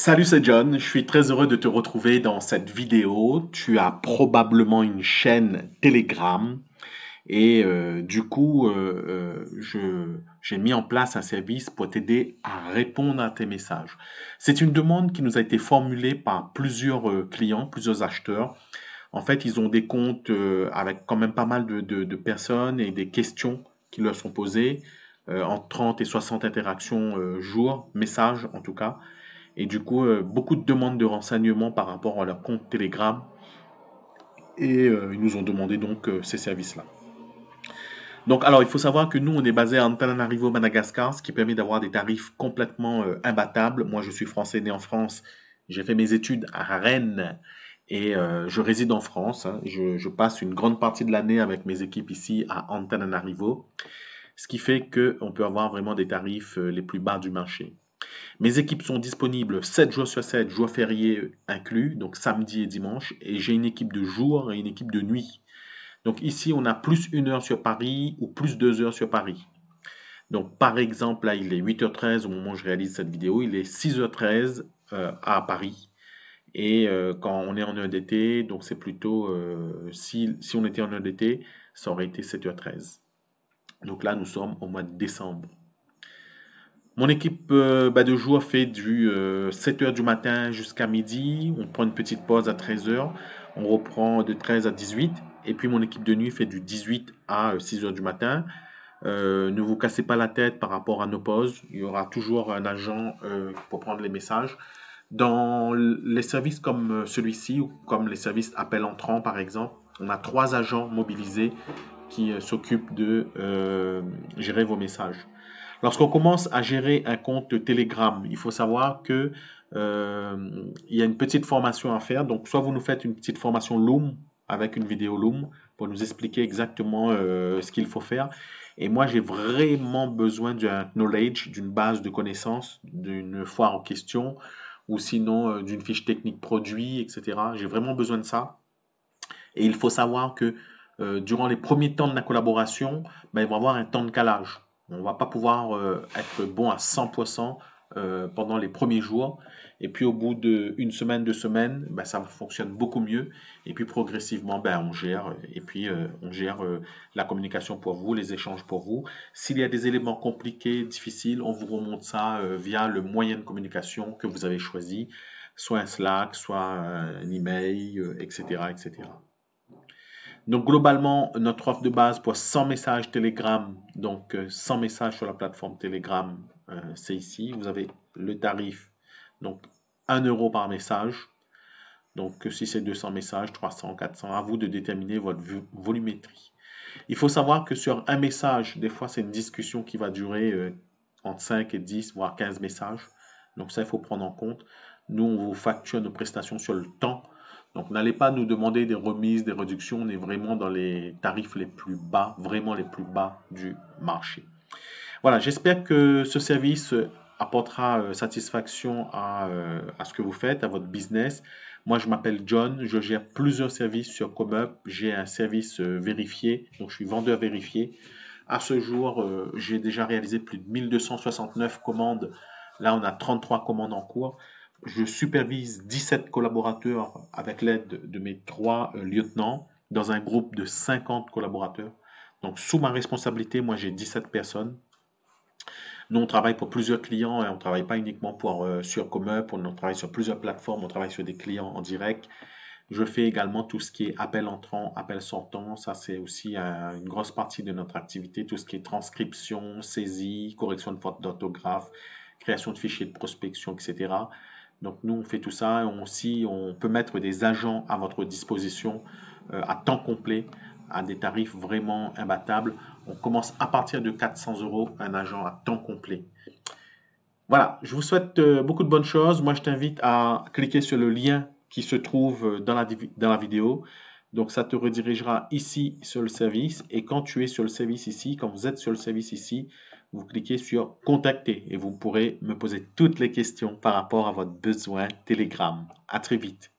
Salut, c'est John. Je suis très heureux de te retrouver dans cette vidéo. Tu as probablement une chaîne Telegram et j'ai mis en place un service pour t'aider à répondre à tes messages. C'est une demande qui nous a été formulée par plusieurs clients, plusieurs acheteurs. En fait, ils ont des comptes avec quand même pas mal de personnes et des questions qui leur sont posées en 30 et 60 interactions jour, messages en tout cas. Et du coup, beaucoup de demandes de renseignements par rapport à leur compte Telegram. Et ils nous ont demandé donc ces services-là. Donc, alors, il faut savoir que nous, on est basé à Antananarivo, Madagascar, ce qui permet d'avoir des tarifs complètement imbattables. Moi, je suis français, né en France. J'ai fait mes études à Rennes et je réside en France, hein. Je passe une grande partie de l'année avec mes équipes ici à Antananarivo, ce qui fait qu'on peut avoir vraiment des tarifs les plus bas du marché. Mes équipes sont disponibles 7 jours sur 7, jours fériés inclus, donc samedi et dimanche, et j'ai une équipe de jour et une équipe de nuit. Donc ici, on a plus 1 heure sur Paris ou plus 2 heures sur Paris. Donc par exemple, là, il est 8h13 au moment où je réalise cette vidéo, il est 6h13 à Paris. Et quand on est en heure d'été, donc c'est plutôt, si on était en heure d'été, ça aurait été 7h13. Donc là, nous sommes au mois de décembre. Mon équipe de jour fait du 7 heures du matin jusqu'à midi. On prend une petite pause à 13 heures. On reprend de 13 à 18. Et puis mon équipe de nuit fait du 18 à 6 heures du matin. Ne vous cassez pas la tête par rapport à nos pauses. Il y aura toujours un agent pour prendre les messages. Dans les services comme celui-ci, ou comme les services appel entrant par exemple, on a 3 agents mobilisés qui s'occupent de gérer vos messages. Lorsqu'on commence à gérer un compte Telegram, il faut savoir que il y a une petite formation à faire. Donc, soit vous nous faites une petite formation Loom avec une vidéo Loom pour nous expliquer exactement ce qu'il faut faire. Et moi, j'ai vraiment besoin d'un knowledge, d'une base de connaissances, d'une foire en question, ou sinon d'une fiche technique produit, etc. J'ai vraiment besoin de ça. Et il faut savoir que durant les premiers temps de la collaboration, ben, il va y avoir un temps de calage. On ne va pas pouvoir être bon à 100% pendant les premiers jours. Et puis au bout d'une semaine, 2 semaines, ben, ça fonctionne beaucoup mieux. Et puis progressivement, ben, on gère. Et puis on gère la communication pour vous, les échanges pour vous. S'il y a des éléments compliqués, difficiles, on vous remonte ça via le moyen de communication que vous avez choisi, soit un Slack, soit un email, etc., etc. Donc globalement, notre offre de base pour 100 messages Telegram, donc 100 messages sur la plateforme Telegram, c'est ici. Vous avez le tarif, donc 1 € par message. Donc si c'est 200 messages, 300, 400, à vous de déterminer votre volumétrie. Il faut savoir que sur un message, des fois c'est une discussion qui va durer entre 5 et 10, voire 15 messages. Donc ça, il faut prendre en compte. Nous, on vous facture nos prestations sur le temps. Donc n'allez pas nous demander des remises, des réductions. On est vraiment dans les tarifs les plus bas, vraiment les plus bas du marché. Voilà, j'espère que ce service apportera satisfaction à ce que vous faites, à votre business. Moi, je m'appelle John, je gère plusieurs services sur ComeUp. J'ai un service vérifié, donc je suis vendeur vérifié. À ce jour, j'ai déjà réalisé plus de 1269 commandes. Là, on a 33 commandes en cours. Je supervise 17 collaborateurs avec l'aide de mes 3 lieutenants dans un groupe de 50 collaborateurs. Donc, sous ma responsabilité, moi, j'ai 17 personnes. Nous, on travaille pour plusieurs clients et on ne travaille pas uniquement sur ComeUp, on travaille sur plusieurs plateformes, on travaille sur des clients en direct. Je fais également tout ce qui est appel entrant, appel sortant. Ça, c'est aussi une grosse partie de notre activité. Tout ce qui est transcription, saisie, correction de fautes d'orthographe, création de fichiers de prospection, etc. Donc, nous, on fait tout ça. On peut mettre des agents à votre disposition à temps complet à des tarifs vraiment imbattables. On commence à partir de 400 € un agent à temps complet. Voilà, je vous souhaite beaucoup de bonnes choses. Moi, je t'invite à cliquer sur le lien qui se trouve dans la vidéo. Donc, ça te redirigera ici sur le service. Et quand tu es sur le service ici, quand vous êtes sur le service ici, vous cliquez sur Contacter et vous pourrez me poser toutes les questions par rapport à votre besoin Telegram. À très vite.